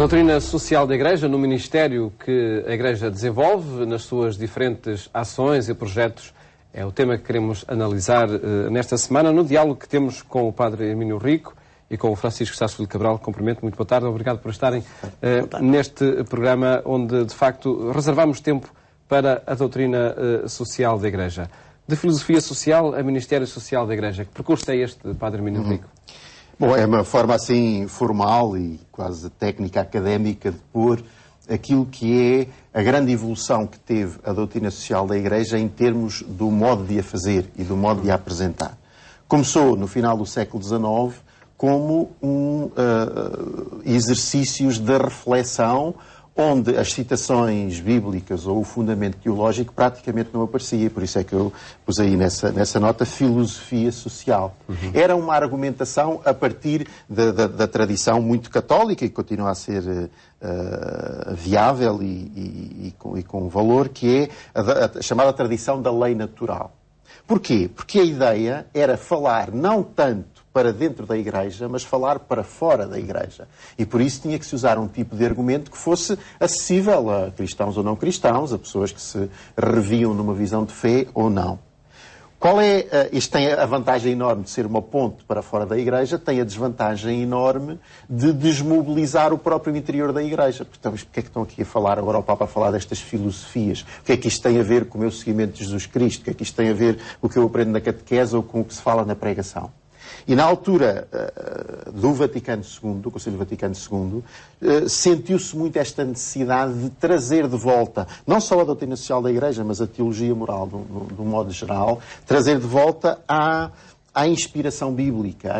doutrina social da Igreja, no ministério que a Igreja desenvolve, nas suas diferentes ações e projetos, é o tema que queremos analisar nesta semana, no diálogo que temos com o Padre Hermínio Rico e com o Francisco Sá Filho Cabral. Cumprimento, muito boa tarde, obrigado por estarem neste programa onde, de facto, reservamos tempo para a doutrina social da Igreja. De filosofia social a ministério social da Igreja. Que percurso é este, Padre Hermínio Rico? Bom, é uma forma assim formal e quase técnica académica de pôr aquilo que é a grande evolução que teve a doutrina social da Igreja em termos do modo de a fazer e do modo de a apresentar. Começou no final do século XIX como exercícios de reflexão onde as citações bíblicas ou o fundamento teológico praticamente não aparecia. Por isso é que eu pus aí nessa nota filosofia social. Era uma argumentação a partir da tradição muito católica e que continua a ser viável e com valor, que é a chamada tradição da lei natural. Porquê? Porque a ideia era falar não tanto para dentro da Igreja, mas falar para fora da Igreja. E por isso tinha que se usar um tipo de argumento que fosse acessível a cristãos ou não cristãos, a pessoas que se reviam numa visão de fé ou não. Qual é, isto tem a vantagem enorme de ser uma ponte para fora da Igreja, tem a desvantagem enorme de desmobilizar o próprio interior da Igreja. Portanto, porque é que estão aqui a falar agora o Papa a falar destas filosofias? O que é que isto tem a ver com o meu seguimento de Jesus Cristo? O que é que isto tem a ver com o que eu aprendo na catequese ou com o que se fala na pregação? E na altura do Vaticano II, do Conselho Vaticano II, sentiu-se muito esta necessidade de trazer de volta, não só a doutrina social da Igreja, mas a teologia moral, de um modo geral, trazer de volta à inspiração bíblica,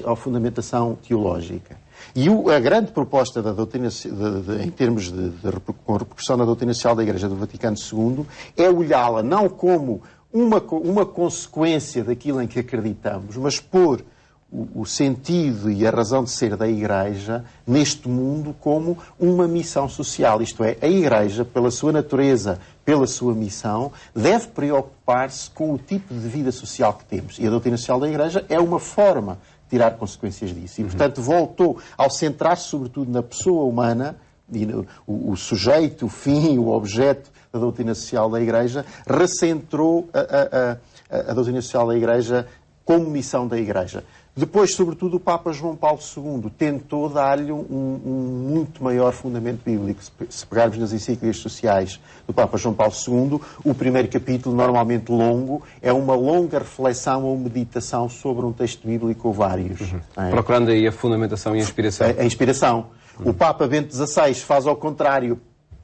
à fundamentação teológica. E a grande proposta da doutrina, em termos com repercussão na doutrina social da Igreja do Vaticano II, é olhá-la não como uma consequência daquilo em que acreditamos, mas pôr o sentido e a razão de ser da Igreja neste mundo como uma missão social. Isto é, a Igreja, pela sua natureza, pela sua missão, deve preocupar-se com o tipo de vida social que temos. E a doutrina social da Igreja é uma forma de tirar consequências disso. E, portanto, voltou ao centrar-se sobretudo na pessoa humana, e o sujeito, o fim, o objeto da doutrina social da Igreja, recentrou a doutrina social da Igreja como missão da Igreja. Depois, sobretudo, o Papa João Paulo II tentou dar-lhe um muito maior fundamento bíblico. Se pegarmos nas encíclicas sociais do Papa João Paulo II, o primeiro capítulo, normalmente longo, é uma longa reflexão ou meditação sobre um texto bíblico ou vários. Procurando aí a fundamentação e a inspiração. A inspiração. O Papa Bento XVI faz ao contrário,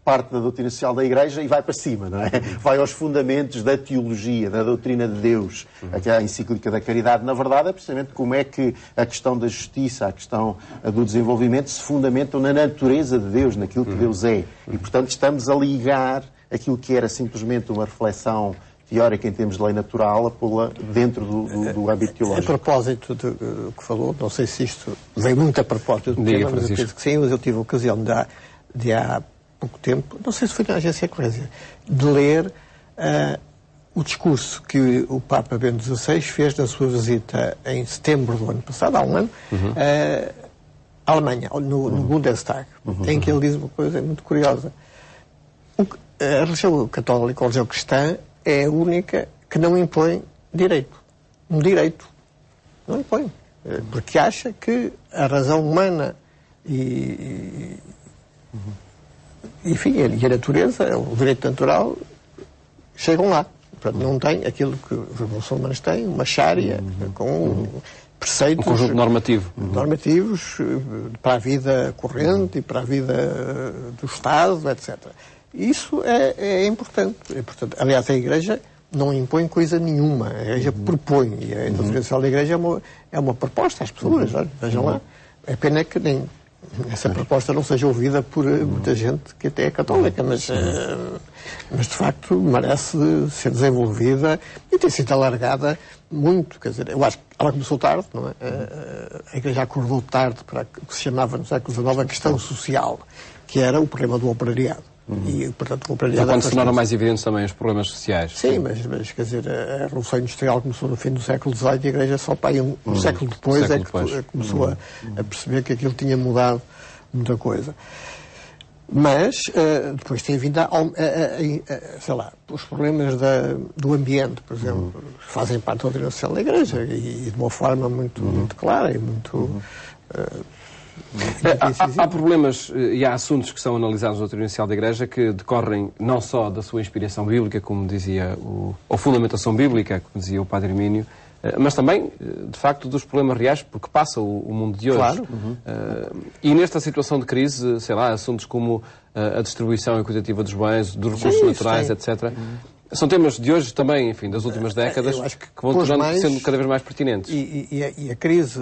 parte da doutrina social da Igreja e vai para cima, não é? Vai aos fundamentos da teologia, da doutrina de Deus. A encíclica da caridade, na verdade, é precisamente como é que a questão da justiça, a questão do desenvolvimento se fundamentam na natureza de Deus, naquilo que Deus é. E, portanto, estamos a ligar aquilo que era simplesmente uma reflexão teórica em termos de lei natural a pô-la dentro do âmbito teológico. A propósito do que falou, não sei se isto veio muito a propósito do tema, mas eu penso que sim, mas eu tive a ocasião de há pouco tempo, não sei se foi na Agência Eclésia, de ler o discurso que o Papa Bento XVI fez na sua visita em setembro do ano passado, há um ano, à Alemanha, no Bundestag, em que ele diz uma coisa muito curiosa. A religião católica, a religião cristã, é a única que não impõe direito. Um direito. Não impõe. Porque acha que a razão humana enfim, e a natureza, o direito natural, chegam lá. Portanto, não tem aquilo que os muçulmanos têm, uma sharia, com preceitos... Um conjunto normativo. Normativos para a vida corrente e para a vida do Estado, etc. Isso é importante. Aliás, a Igreja não impõe coisa nenhuma. A Igreja propõe. E a doutrina social da Igreja é uma proposta às pessoas. Olha, vejam lá. É pena que nem essa proposta não seja ouvida por muita gente que até é católica, mas de facto merece ser desenvolvida e tem sido alargada muito. Quer dizer, eu acho que ela começou tarde, não é? A Igreja acordou tarde para o que se chamava no século XIX a questão social, que era o problema do operariado. E, portanto, o operariado quando se tornaram mais evidentes também os problemas sociais. Sim, mas quer dizer, a Revolução Industrial começou no fim do século XVIII e a Igreja só para aí um século depois que começou a perceber que aquilo tinha mudado muita coisa. Mas depois tem vindo sei lá, os problemas do ambiente, por exemplo, fazem parte da doutrina social da Igreja e de uma forma muito clara e muito... Há problemas e há assuntos que são analisados na doutrina social da Igreja que decorrem não só da sua inspiração bíblica, como dizia, ou fundamentação bíblica, como dizia o Padre Hermínio, mas também, de facto, dos problemas reais, porque passa o mundo de hoje. Claro. E nesta situação de crise, sei lá, assuntos como a distribuição equitativa dos bens, dos recursos naturais, etc., são temas de hoje também, enfim, das últimas décadas, que vão sendo cada vez mais pertinentes. E a crise,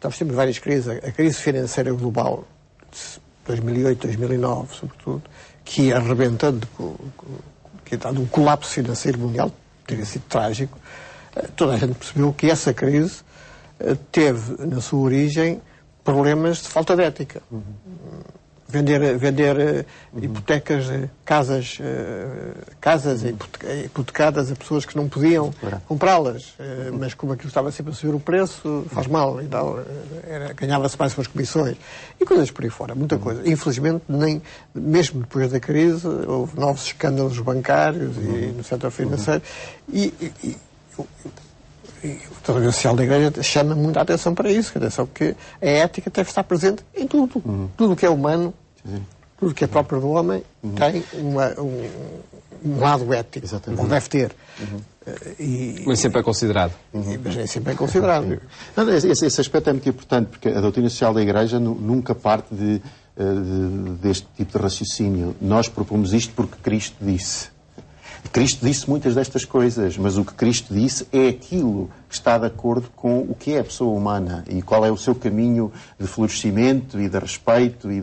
nós temos várias crises, a crise financeira global, de 2008, 2009, sobretudo, que ia arrebentando, que ia dando um colapso financeiro mundial, teria sido trágico. Toda a gente percebeu que essa crise teve, na sua origem, problemas de falta de ética. Vender hipotecas, casas hipotecadas a pessoas que não podiam comprá-las, mas como aquilo estava sempre a subir o preço, faz mal, então ganhava-se mais umas comissões e coisas por aí fora, muita coisa. Infelizmente, mesmo depois da crise, houve novos escândalos bancários e no setor financeiro e o doutrina social da Igreja chama muito a atenção para isso, atenção que a ética deve estar presente em tudo. Tudo o que é humano, tudo o que é próprio do homem, tem um lado ético, ou deve ter. Mas sempre é considerado. Mas sempre é considerado. Esse aspecto é muito importante, porque a doutrina social da Igreja nunca parte deste tipo de raciocínio. Nós propomos isto porque Cristo disse. Cristo disse muitas destas coisas, mas o que Cristo disse é aquilo que está de acordo com o que é a pessoa humana e qual é o seu caminho de florescimento e de respeito e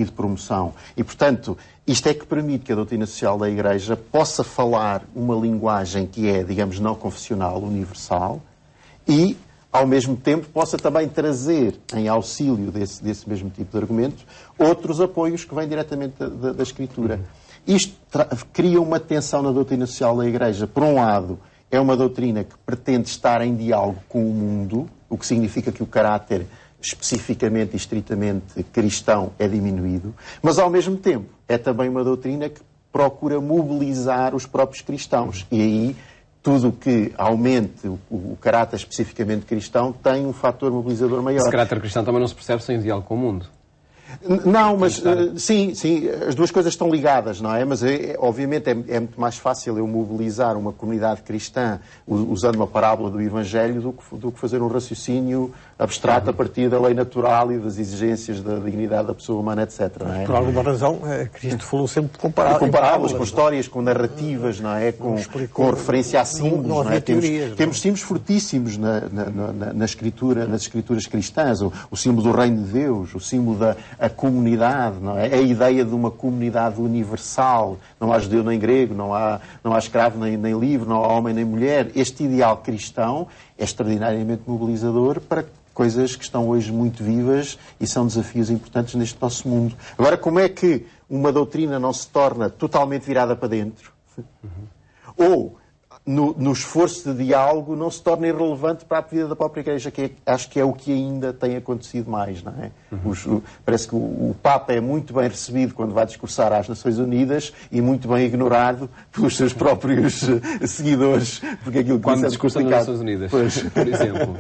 de promoção. E, portanto, isto é que permite que a doutrina social da Igreja possa falar uma linguagem que é, digamos, não confessional, universal, e, ao mesmo tempo, possa também trazer, em auxílio desse mesmo tipo de argumentos, outros apoios que vêm diretamente da Escritura. Isto cria uma tensão na doutrina social da Igreja. Por um lado, é uma doutrina que pretende estar em diálogo com o mundo, o que significa que o caráter especificamente e estritamente cristão é diminuído, mas ao mesmo tempo é também uma doutrina que procura mobilizar os próprios cristãos. E aí tudo o que aumente o caráter especificamente cristão tem um fator mobilizador maior. Esse caráter cristão também não se percebe sem diálogo com o mundo. Não, mas sim, as duas coisas estão ligadas, não é? Mas obviamente é muito mais fácil eu mobilizar uma comunidade cristã usando uma parábola do Evangelho do que fazer um raciocínio abstrato a partir da lei natural e das exigências da dignidade da pessoa humana, etc. Não é? Por alguma razão, Cristo falou sempre com parábolas, com histórias, com narrativas, não é? Com referência a símbolos. Não havia teorias, temos símbolos fortíssimos nas escrituras cristãs. O símbolo do reino de Deus, o símbolo da comunidade, não é? A ideia de uma comunidade universal. Não há judeu nem grego, não há escravo nem livre, não há homem nem mulher. Este ideal cristão é extraordinariamente mobilizador para coisas que estão hoje muito vivas e são desafios importantes neste nosso mundo. Agora, como é que uma doutrina não se torna totalmente virada para dentro? Ou, no esforço de diálogo, não se torna irrelevante para a vida da própria Igreja, que acho que é o que ainda tem acontecido mais, não é? Parece que o Papa é muito bem recebido quando vai discursar às Nações Unidas e muito bem ignorado pelos seus próprios seguidores, porque aquilo que quando discursa nas Nações Unidas, por exemplo.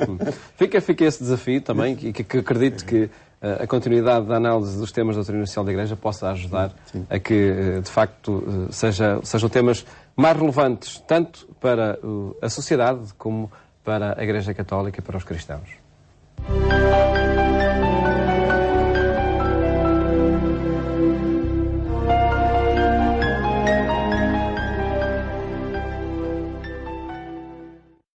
Fica esse desafio também, que acredito que a continuidade da análise dos temas da doutrina social da Igreja possa ajudar a que, de facto, sejam temas mais relevantes tanto para a sociedade como para a Igreja Católica e para os cristãos.